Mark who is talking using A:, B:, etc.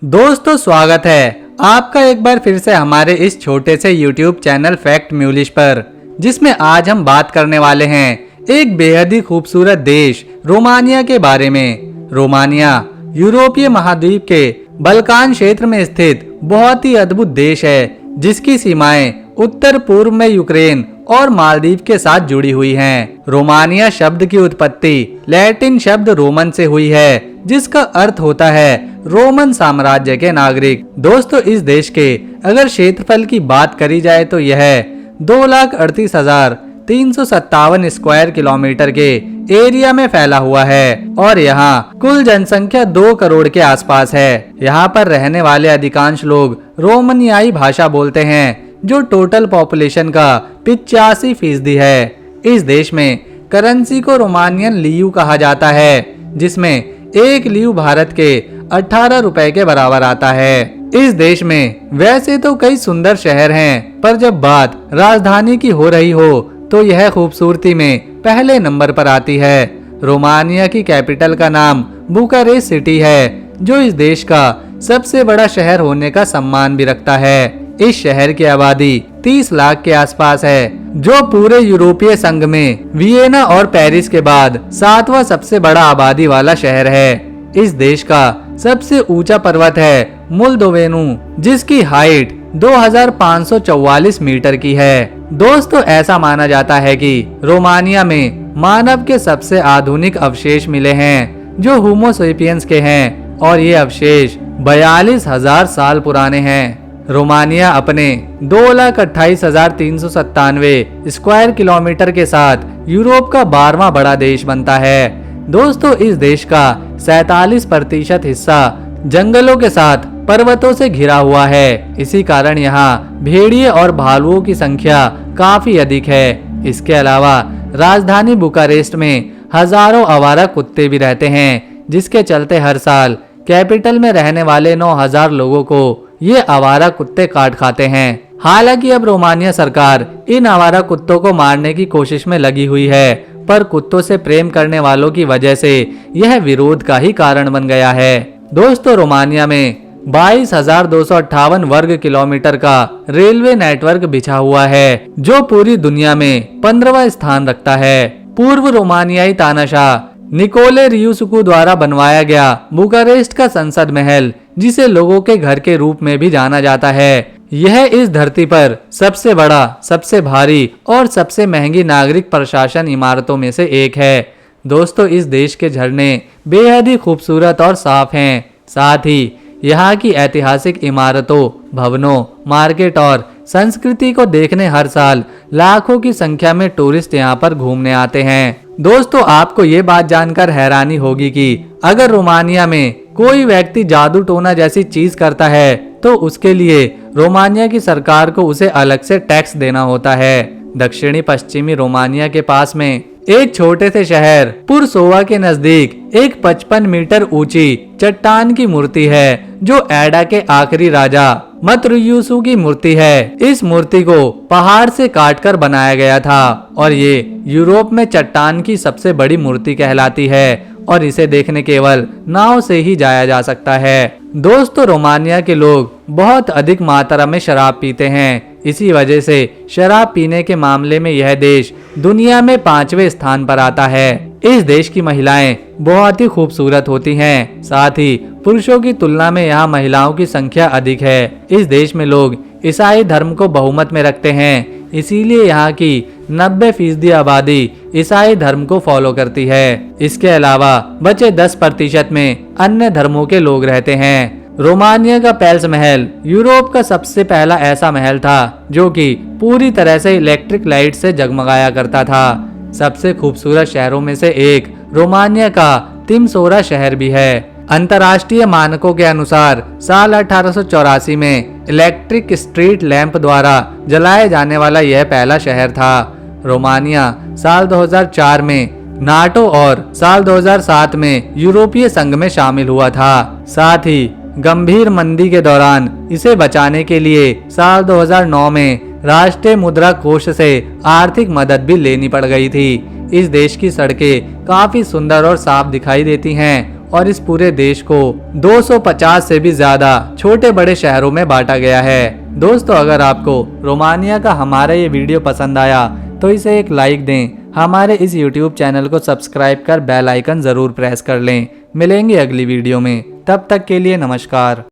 A: दोस्तों स्वागत है आपका एक बार फिर से हमारे इस छोटे से YouTube चैनल फैक्ट म्यूलिश पर, जिसमें आज हम बात करने वाले हैं एक बेहद ही खूबसूरत देश रोमानिया के बारे में। रोमानिया यूरोपीय महाद्वीप के बल्कान क्षेत्र में स्थित बहुत ही अद्भुत देश है, जिसकी सीमाएं उत्तर पूर्व में यूक्रेन और मालदीव के साथ जुड़ी हुई हैं। रोमानिया शब्द की उत्पत्ति लैटिन शब्द रोमन से हुई है, जिसका अर्थ होता है रोमन साम्राज्य के नागरिक। दोस्तों इस देश के अगर क्षेत्रफल की बात करी जाए तो यह 2,38,357 स्क्वायर किलोमीटर के एरिया में फैला हुआ है और यहाँ कुल जनसंख्या 2 करोड़ के आसपास है। यहाँ पर रहने वाले अधिकांश लोग रोमानियाई भाषा बोलते हैं, जो टोटल पॉपुलेशन का 85% है। इस देश में करेंसी को रोमानियन लियू कहा जाता है, जिसमें 1 लियू भारत के 18 रुपए के बराबर आता है। इस देश में वैसे तो कई सुंदर शहर हैं, पर जब बात राजधानी की हो रही हो तो यह खूबसूरती में पहले नंबर पर आती है। रोमानिया की कैपिटल का नाम बुकारेस्ट सिटी है, जो इस देश का सबसे बड़ा शहर होने का सम्मान भी रखता है। इस शहर की आबादी 30 लाख के आसपास है, जो पूरे यूरोपीय संघ में वियना और पेरिस के बाद 7वां सबसे बड़ा आबादी वाला शहर है। इस देश का सबसे ऊंचा पर्वत है मोल्दोवेनु, जिसकी हाइट 2544 मीटर की है। दोस्तों ऐसा माना जाता है कि रोमानिया में मानव के सबसे आधुनिक अवशेष मिले हैं, जो होमो सेपियंस के हैं, और ये अवशेष 42,000 साल पुराने हैं। रोमानिया अपने 2,28,397 स्क्वायर किलोमीटर के साथ यूरोप का 12वां बड़ा देश बनता है। दोस्तों इस देश का 47% हिस्सा जंगलों के साथ पर्वतों से घिरा हुआ है। इसी कारण यहाँ भेड़िए और भालुओं की संख्या काफी अधिक है। इसके अलावा राजधानी बुकारेस्ट में हजारों आवारा कुत्ते भी रहते हैं, जिसके चलते हर साल कैपिटल में रहने वाले 9,000 लोगों को ये आवारा कुत्ते काट खाते हैं। हालांकि अब रोमानिया सरकार इन आवारा कुत्तों को मारने की कोशिश में लगी हुई है, पर कुत्तों से प्रेम करने वालों की वजह से यह विरोध का ही कारण बन गया है। दोस्तों रोमानिया में 22,258 वर्ग किलोमीटर का रेलवे नेटवर्क बिछा हुआ है, जो पूरी दुनिया में 15वां स्थान रखता है। पूर्व रोमानियाई तानाशाह निकोले रियुसुकु द्वारा बनवाया गया बुकारेस्ट का संसद महल, जिसे लोगों के घर के रूप में भी जाना जाता है, यह इस धरती पर सबसे बड़ा, सबसे भारी और सबसे महंगी नागरिक प्रशासन इमारतों में से एक है। दोस्तों इस देश के झरने बेहद ही खूबसूरत और साफ हैं। साथ ही यहाँ की ऐतिहासिक इमारतों, भवनों, मार्केट और संस्कृति को देखने हर साल लाखों की संख्या में टूरिस्ट यहाँ पर घूमने आते हैं। दोस्तों आपको ये बात जानकर हैरानी होगी कि अगर रोमानिया में कोई व्यक्ति जादू टोना जैसी चीज करता है तो उसके लिए रोमानिया की सरकार को उसे अलग से टैक्स देना होता है। दक्षिणी पश्चिमी रोमानिया के पास में एक छोटे से शहर पुरसोवा के नजदीक एक 55 मीटर ऊंची चट्टान की मूर्ति है, जो एडा के आखिरी राजा मतरुयुसु की मूर्ति है। इस मूर्ति को पहाड़ से काटकर बनाया गया था और ये यूरोप में चट्टान की सबसे बड़ी मूर्ति कहलाती है और इसे देखने केवल नाव से ही जाया जा सकता है। दोस्तों रोमानिया के लोग बहुत अधिक मात्रा में शराब पीते हैं। इसी वजह से शराब पीने के मामले में यह देश दुनिया में 5वें स्थान पर आता है। इस देश की महिलाएं बहुत ही खूबसूरत होती हैं। साथ ही पुरुषों की तुलना में यहाँ महिलाओं की संख्या अधिक है। इस देश में लोग ईसाई धर्म को बहुमत में रखते हैं, इसीलिए यहाँ की 90% आबादी ईसाई धर्म को फॉलो करती है। इसके अलावा बचे 10% में अन्य धर्मों के लोग रहते हैं। रोमानिया का पेल्स महल यूरोप का सबसे पहला ऐसा महल था, जो कि पूरी तरह से इलेक्ट्रिक लाइट से जगमगाया करता था। सबसे खूबसूरत शहरों में से एक रोमानिया का तिमसोरा शहर भी है। अंतर्राष्ट्रीय मानकों के अनुसार साल 1884 में इलेक्ट्रिक स्ट्रीट लैंप द्वारा जलाए जाने वाला यह पहला शहर था। रोमानिया साल 2004 में नाटो और साल 2007 में यूरोपीय संघ में शामिल हुआ था। साथ ही गंभीर मंदी के दौरान इसे बचाने के लिए साल 2009 में राष्ट्रीय मुद्रा कोष से आर्थिक मदद भी लेनी पड़ गई थी। इस देश की सड़कें काफी सुंदर और साफ दिखाई देती हैं और इस पूरे देश को 250 से भी ज्यादा छोटे बड़े शहरों में बांटा गया है। दोस्तों, अगर आपको रोमानिया का हमारा ये वीडियो पसंद आया तो इसे एक लाइक दें। हमारे इस YouTube चैनल को सब्सक्राइब कर बेल आइकन जरूर प्रेस कर लें। मिलेंगे अगली वीडियो में, तब तक के लिए नमस्कार।